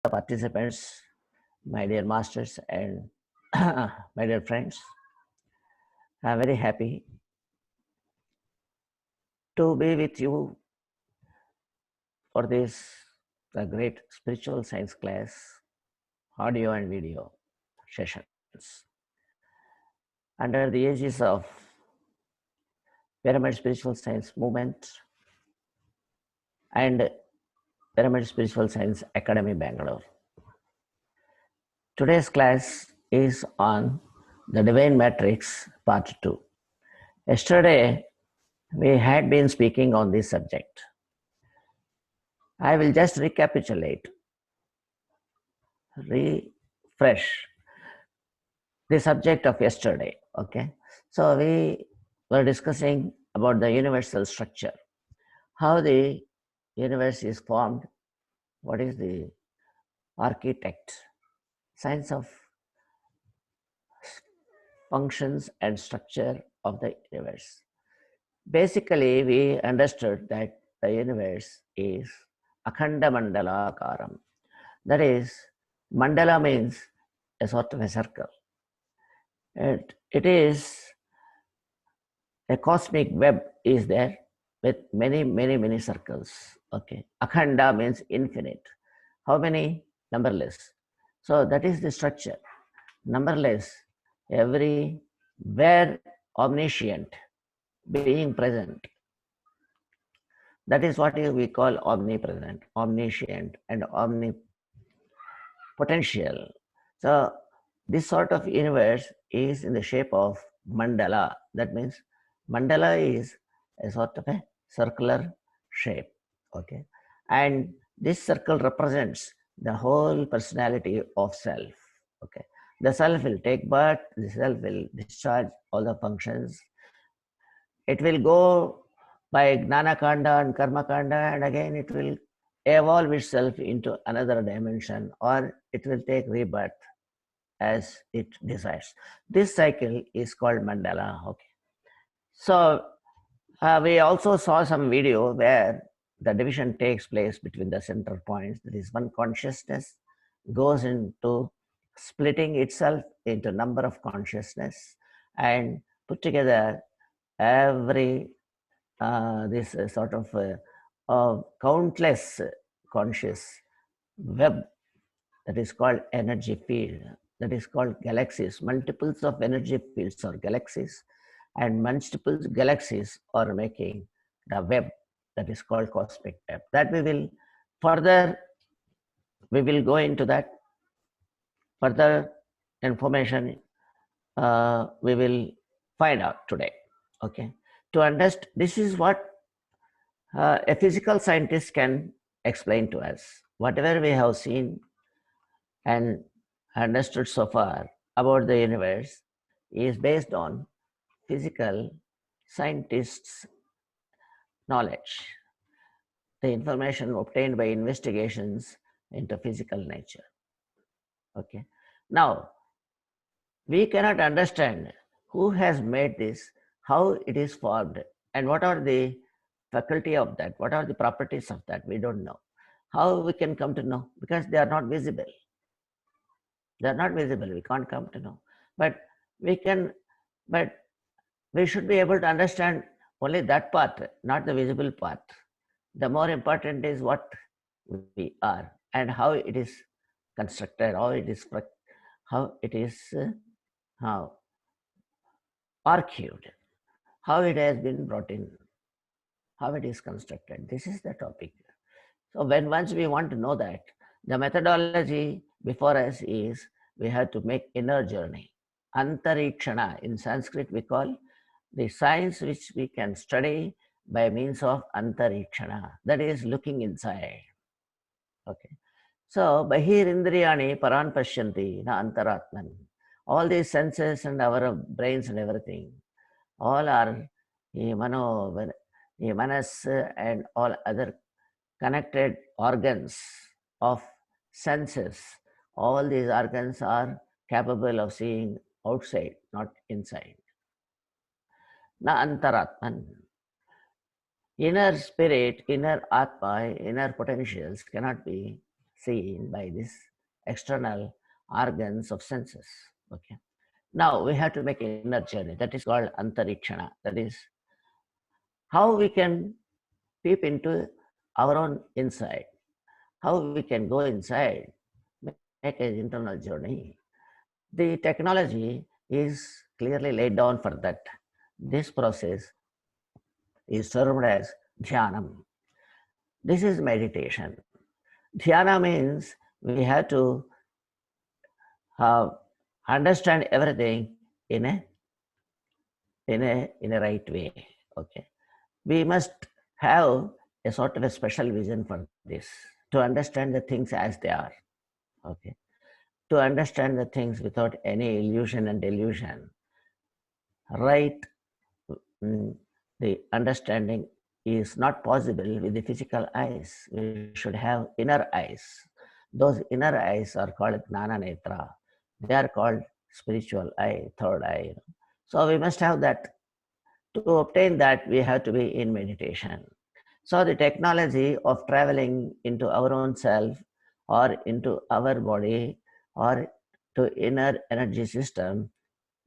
participants, my dear masters, and my dear friends. I'm very happy to be with you for this the great spiritual science class, audio and video sessions under the aegis of Pyramid Spiritual Science Movement and Pyramid Spiritual Science Academy Bangalore. Today's class is on the Divine Matrix Part 2. Yesterday, we had been speaking on this subject. I will just recapitulate, refresh the subject of yesterday. Okay. So we were discussing about the universal structure, how the universe is formed, what is the architect, science of functions and structure of the universe. Basically, we understood that the universe is Akhanda Mandala Karam. That is, mandala means a sort of a circle. It is a cosmic web is there with many circles. Okay. Akhanda means infinite. How many? Numberless. So that is the structure. Numberless. Everywhere omniscient, being present. That is what we call omnipresent, omniscient, and omnipotential. So this sort of universe is in the shape of mandala. That means mandala is a sort of a circular shape. Okay. And this circle represents the whole personality of self. Okay. The self will take birth, the self will discharge all the functions. It will go by Gnana Kanda and Karma Kanda, and again it will evolve itself into another dimension, or it will take rebirth as it desires. This cycle is called mandala. Okay. So we also saw some video where the division takes place between the center points. There is one consciousness goes into splitting itself into number of consciousness and put together every this sort of countless conscious web that is called energy field, that is called galaxies. Multiples of energy fields are galaxies, and multiple galaxies are making the web that is called cosmic web. That we will go into that further information we will find out today. Okay. To understand, this is what a physical scientist can explain to us. Whatever we have seen and understood so far about the universe is based on physical scientists' knowledge, the information obtained by investigations into physical nature. Okay. Now, we cannot understand who has made this, how it is formed, and what are the faculty of that, what are the properties of that, we don't know. How we can come to know? Because they are not visible. They are not visible, we can't come to know. But we can, but we should be able to understand only that part, not the visible part. The more important is what we are and how it is constructed, how it is how archived, how it has been brought in, how it is constructed. This is the topic. So when once we want to know that, the methodology before us is we have to make inner journey. Antarikshana in Sanskrit we call the science which we can study by means of antarikshana, that is looking inside. Okay. So bahir indriyani paran pashyanti na antaratman. All these senses and our brains and everything, all are manas and all other connected organs of senses. All these organs are capable of seeing outside, not inside. Na antaratman. Inner spirit, inner atma, inner potentials cannot be seen by these external organs of senses. Okay. Now we have to make inner journey. That is called antarikshana. That is how we can peep into our own inside, how we can go inside, make an internal journey. The technology is clearly laid down for that. This process is termed as dhyanam. This is meditation. Dhyana means we have to understand everything in a right way. Okay, we must have a sort of a special vision for this to understand the things as they are. Okay, to understand the things without any illusion and delusion. Right, mm, the understanding is not possible with the physical eyes. We should have inner eyes. Those inner eyes are called gnana netra. They are called spiritual eye, third eye. So we must have that. To obtain that, we have to be in meditation. So the technology of traveling into our own self or into our body or to inner energy system,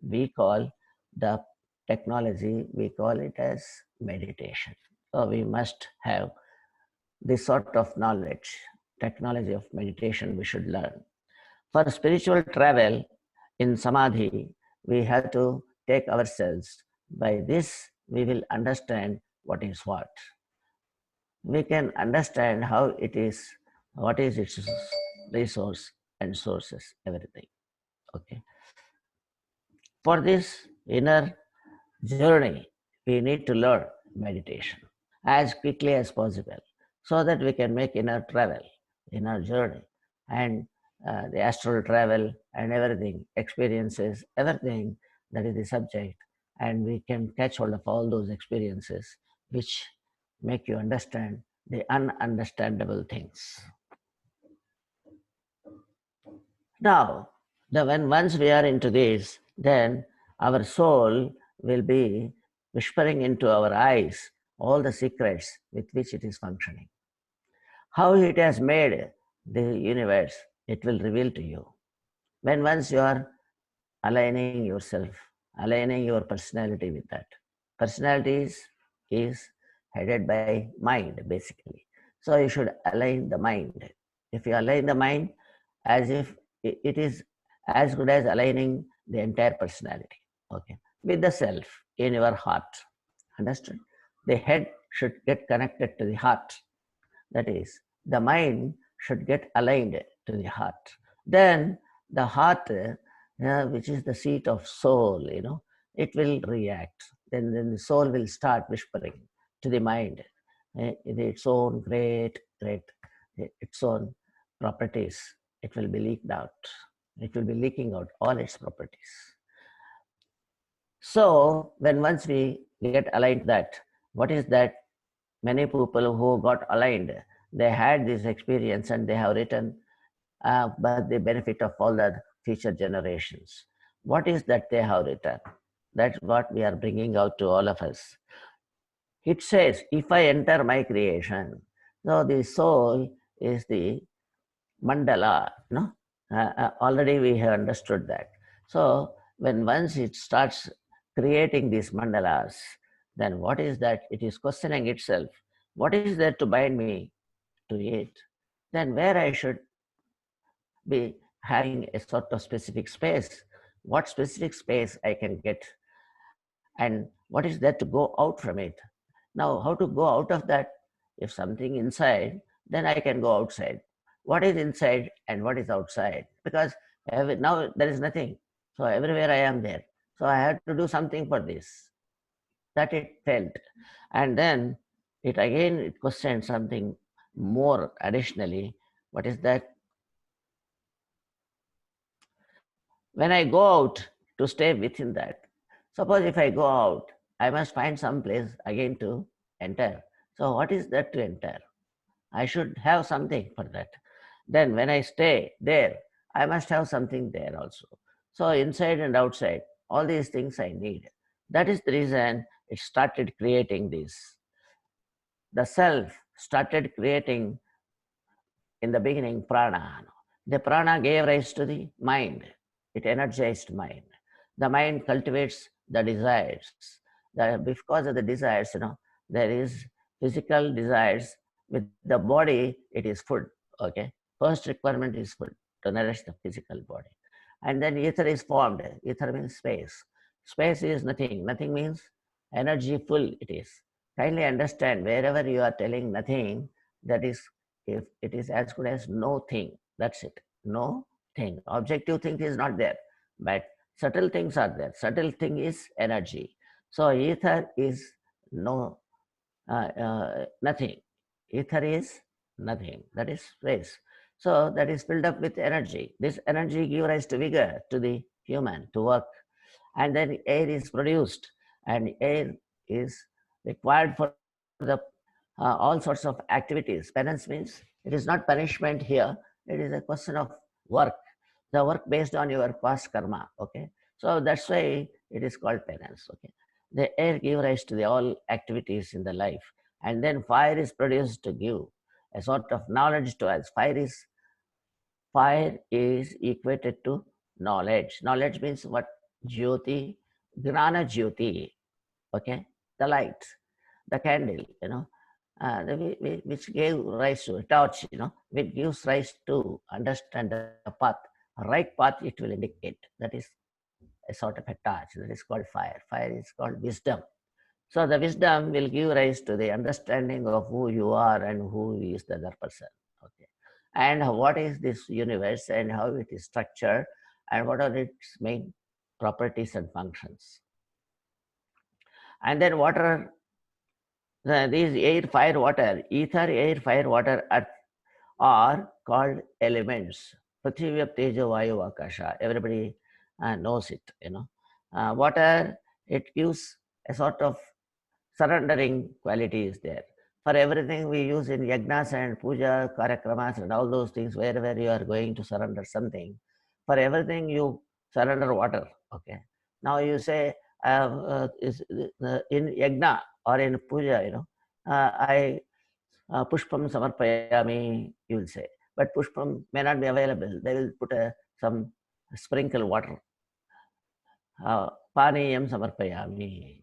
we call the technology, we call it as meditation. So we must have this sort of knowledge, technology of meditation we should learn. For spiritual travel in samadhi, we have to take ourselves. By this, we will understand what is what. We can understand how it is, what is its resource and sources, everything. Okay. For this inner journey, we need to learn meditation as quickly as possible so that we can make inner travel, inner journey, and the astral travel and everything, experiences, everything that is the subject, and we can catch hold of all those experiences which make you understand the ununderstandable things. Now, when once we are into this, then our soul will be whispering into our eyes all the secrets with which it is functioning. How it has made the universe, it will reveal to you. When once you are aligning yourself, aligning your personality with that. Personality is headed by mind, basically. So you should align the mind. If you align the mind as if it is as good as aligning the entire personality, okay, with the self in your heart. Understood? The head should get connected to the heart. That is, the mind should get aligned to the heart. Then the heart, which is the seat of soul, it will react. Then the soul will start whispering to the mind its own its own properties. It will be leaked out. It will be leaking out all its properties. So when once we get aligned to that, what is that? Many people who got aligned, they had this experience and they have written but the benefit of all the future generations. What is that they have written? That's what we are bringing out to all of us. It says, if I enter my creation, so the soul is the mandala, no? Already we have understood that. So when once it starts creating these mandalas, then what is that? It is questioning itself. What is there to bind me to it? Then where I should be having a sort of specific space, what specific space I can get, and what is there to go out from it. Now, how to go out of that? If something inside, then I can go outside. What is inside and what is outside? Because now there is nothing. So everywhere I am there. So I had to do something for this. That it felt. And then it questioned something more additionally. What is that? When I go out to stay within that, suppose if I go out, I must find some place again to enter. So what is that to enter? I should have something for that. Then when I stay there, I must have something there also. So inside and outside, all these things I need. That is the reason it started creating this. The self started creating in the beginning, prana. The prana gave rise to the mind. It energized mind. The mind cultivates the desires. Because of the desires, there is physical desires. With the body, it is food. Okay. First requirement is food to nourish the physical body. And then ether is formed. Ether means space. Space is nothing. Nothing means energy full it is. Kindly understand wherever you are telling nothing, that is, if it is as good as no thing. That's it. No thing. Objective thing is not there, but subtle things are there. Subtle thing is energy. So ether is no nothing. Ether is nothing. That is space. So that is filled up with energy. This energy gives rise to vigor to the human to work, and then air is produced, and air is required for the all sorts of activities. Penance means it is not punishment here. It is a question of work, the work based on your past karma. Okay, so that's why it is called penance. Okay, the air gives rise to the all activities in the life, and then fire is produced to give a sort of knowledge to us. Fire is equated to knowledge. Knowledge means what? Jyoti, Gnana Jyoti, okay? The light, the candle, which gave rise to a torch, which gives rise to understand the path, right path it will indicate. That is a sort of a torch. That is called fire. Fire is called wisdom. So the wisdom will give rise to the understanding of who you are and who is the other person. Okay. And what is this universe and how it is structured and what are its main properties and functions. And then what are these air, fire, water, ether, air, fire, water, earth are called elements. Prithvi, Tejo, Vayu, Akasha. Everybody knows it, Water, it gives a sort of surrendering quality is there. For everything we use in yagnas and puja, karakramas and all those things, wherever you are going to surrender something, for everything you surrender water. Okay. Now you say, in yagna or in puja, I pushpam samarpayami, you will say. But pushpam may not be available. They will put some sprinkle water. Paniyam samarpayami.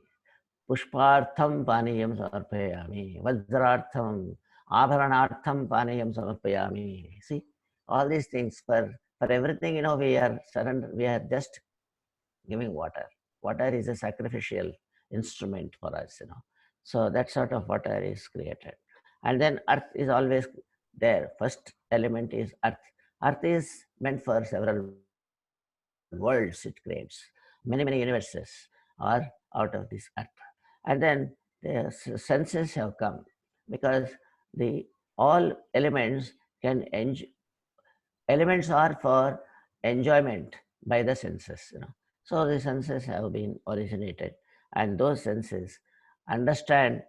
पुष्पार्थम पानीयम समर्पयामि वज्रार्थम आभरणार्थम पानीयम समर्पयामि. See, all these things, for everything, we are surrender, we are just giving water. Water is a sacrificial instrument for us, So that sort of water is created. And then earth is always there. First element is earth. Earth is meant for several worlds it creates. Many, many universes are out of this earth. And then the senses have come, because the all elements can enjoy. Elements are for enjoyment by the senses, So the senses have been originated, and those senses understand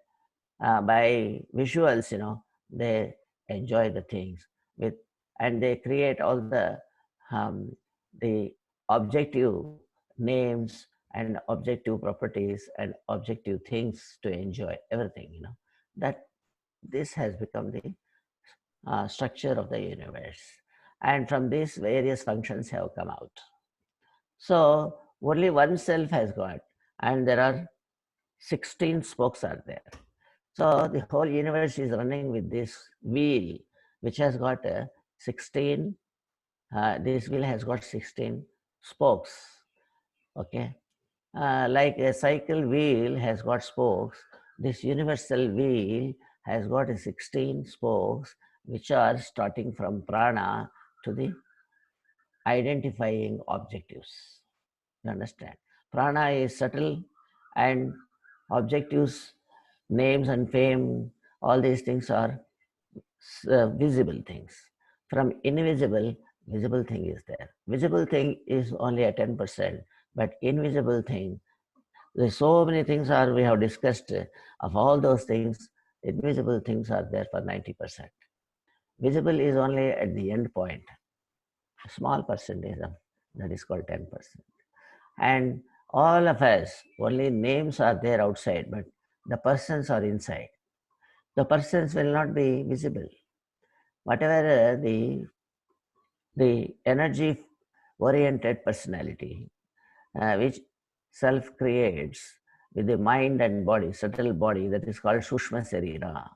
by visuals, they enjoy the things with, and they create all the objective names and objective properties and objective things to enjoy everything, that this has become the structure of the universe, and from this various functions have come out. So only one self has got, and there are 16 spokes are there. So the whole universe is running with this wheel, which has got 16. This wheel has got 16 spokes. Okay, like a cycle wheel has got spokes. This universal wheel has got 16 spokes, which are starting from prana to the identifying objectives. You understand? Prana is subtle, and objectives, names and fame, all these things are visible things. From invisible, visible thing is there. Visible thing is only a 10%, but invisible thing, there's so many things are we have discussed. Of all those things, invisible things are there for 90%. Visible is only at the end point, a small percentage of that is called 10%. And all of us, only names are there outside, but the persons are inside. The persons will not be visible. whatever the energy oriented personality which self creates with the mind and body, subtle body, that is called Sushma Sarira.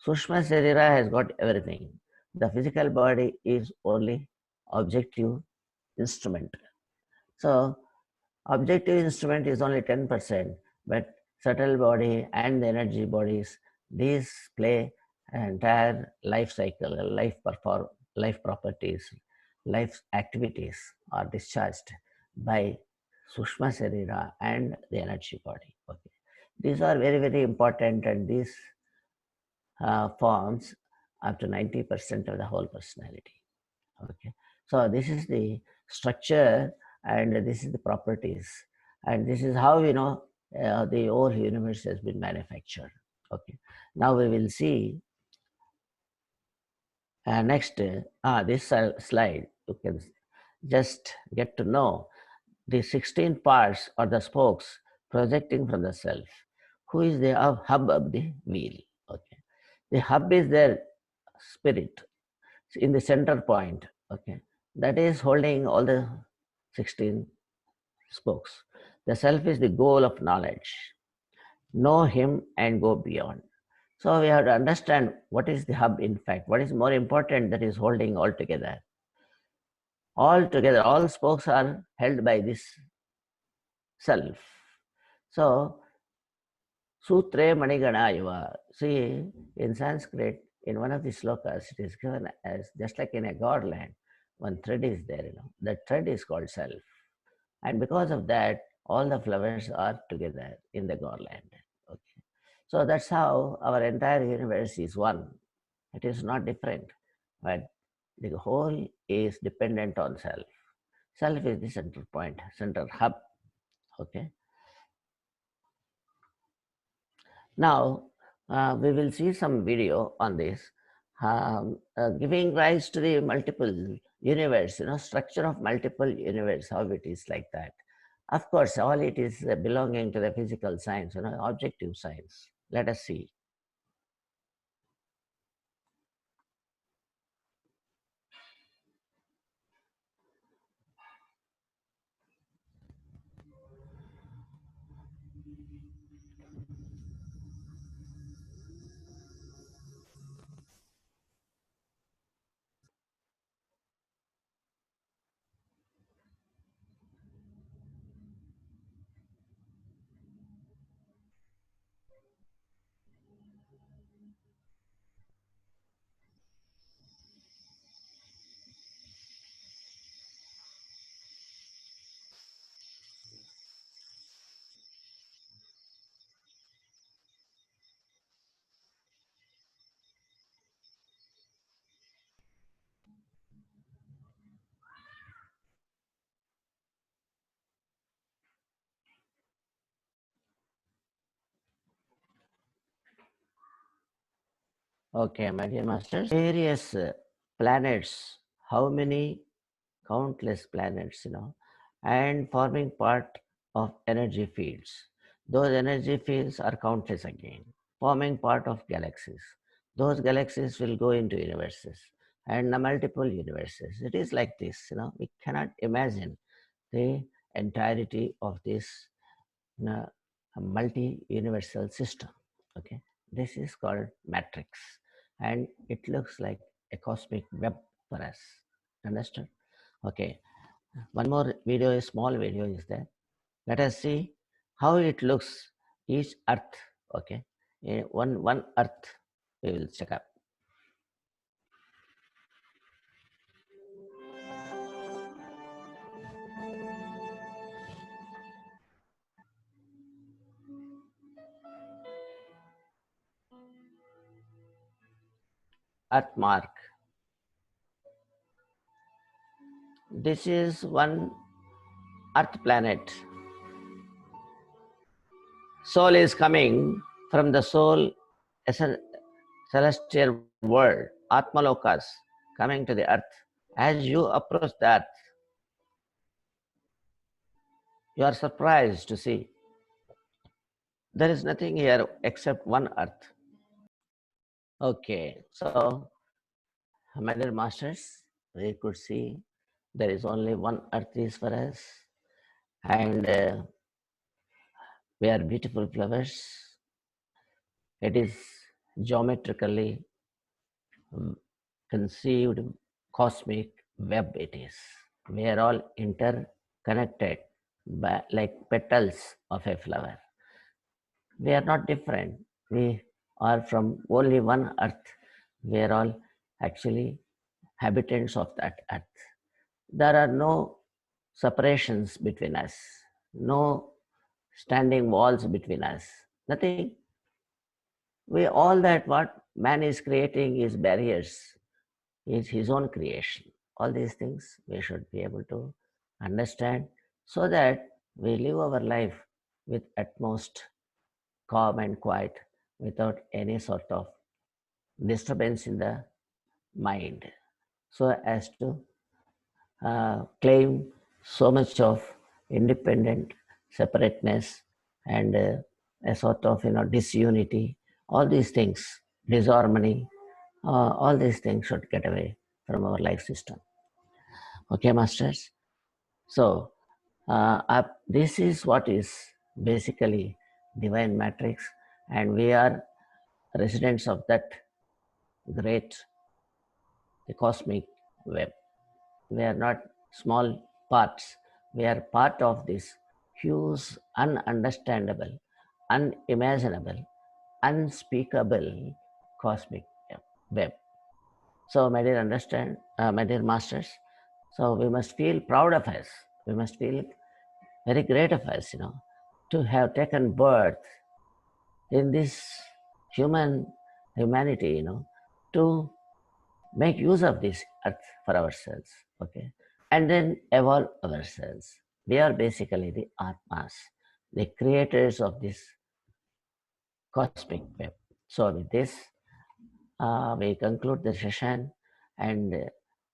Sushma Sarira has got everything. The physical body is only objective instrument. So objective instrument is only 10%, but subtle body and the energy bodies, these play an entire life cycle, life properties, life activities are discharged by Sushma Sarira and the energy body. Okay. These are very, very important, and these forms up to 90% of the whole personality. Okay. So this is the structure and this is the properties, and this is how the whole universe has been manufactured. Okay. Now we will see next this slide. You can just get to know the 16 parts or the spokes projecting from the self. Who is the hub of the wheel? Okay. The hub is their spirit in the center point. Okay. That is holding all the 16 spokes. The self is the goal of knowledge. Know him and go beyond. So we have to understand what is the hub in fact, what is more important that is holding all together. All together, all spokes are held by this self. So Sutre Manigana Yuva. See, in Sanskrit, in one of the slokas, it is given as just like in a garland, one thread is there, That thread is called self. And because of that, all the flowers are together in the garland. Okay. So that's how our entire universe is one. It is not different, but the whole is dependent on self. Self is the center point, center hub. Okay. Now, we will see some video on this, giving rise to the multiple universe, structure of multiple universe, how it is like that. Of course, all it is belonging to the physical science, objective science. Let us see. Okay, my dear masters. Various planets, how many countless planets, and forming part of energy fields. Those energy fields are countless again, forming part of galaxies. Those galaxies will go into universes and the multiple universes. It is like this, we cannot imagine the entirety of this uh, multi-universal system. Okay, this is called matrix, and it looks like a cosmic web for us. Understand? Okay, one more video, a small video is there. Let us see how it looks each earth. Okay, one earth we will check up. Earth mark. This is one earth planet. Soul is coming from the soul celestial world, Atmalokas, coming to the earth. As you approach the earth, you are surprised to see there is nothing here except one earth. Okay, so My dear masters, we could see there is only one earth is for us, and we are beautiful flowers. It is geometrically conceived cosmic web it is. We are all interconnected by, like petals of a flower. We are not different. We are from only one earth. We are all actually habitants of that earth. There are no separations between us, no standing walls between us, nothing. We all that what man is creating is barriers, is his own creation. All these things we should be able to understand so that we live our life with utmost calm and quiet without any sort of disturbance in the mind, so as to claim so much of independent separateness and a sort of disunity. All these things, disharmony, all these things should get away from our life system. Okay, masters. So this is what is basically divine matrix, and we are residents of that great cosmic web. We are not small parts. We are part of this huge, ununderstandable, unimaginable, unspeakable cosmic web. So, my dear masters, so we must feel proud of us. We must feel very great of us, to have taken birth in this humanity, to make use of this earth for ourselves, okay, and then evolve ourselves. We are basically the Atmas, the creators of this cosmic web. So with this, we conclude the session, and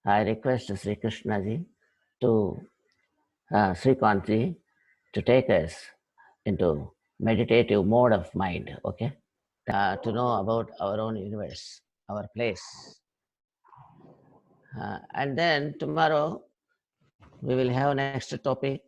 I request Sri Krishna ji to Sri Kanti to take us into meditative mode of mind, okay, to know about our own universe, our place. And then tomorrow we will have next topic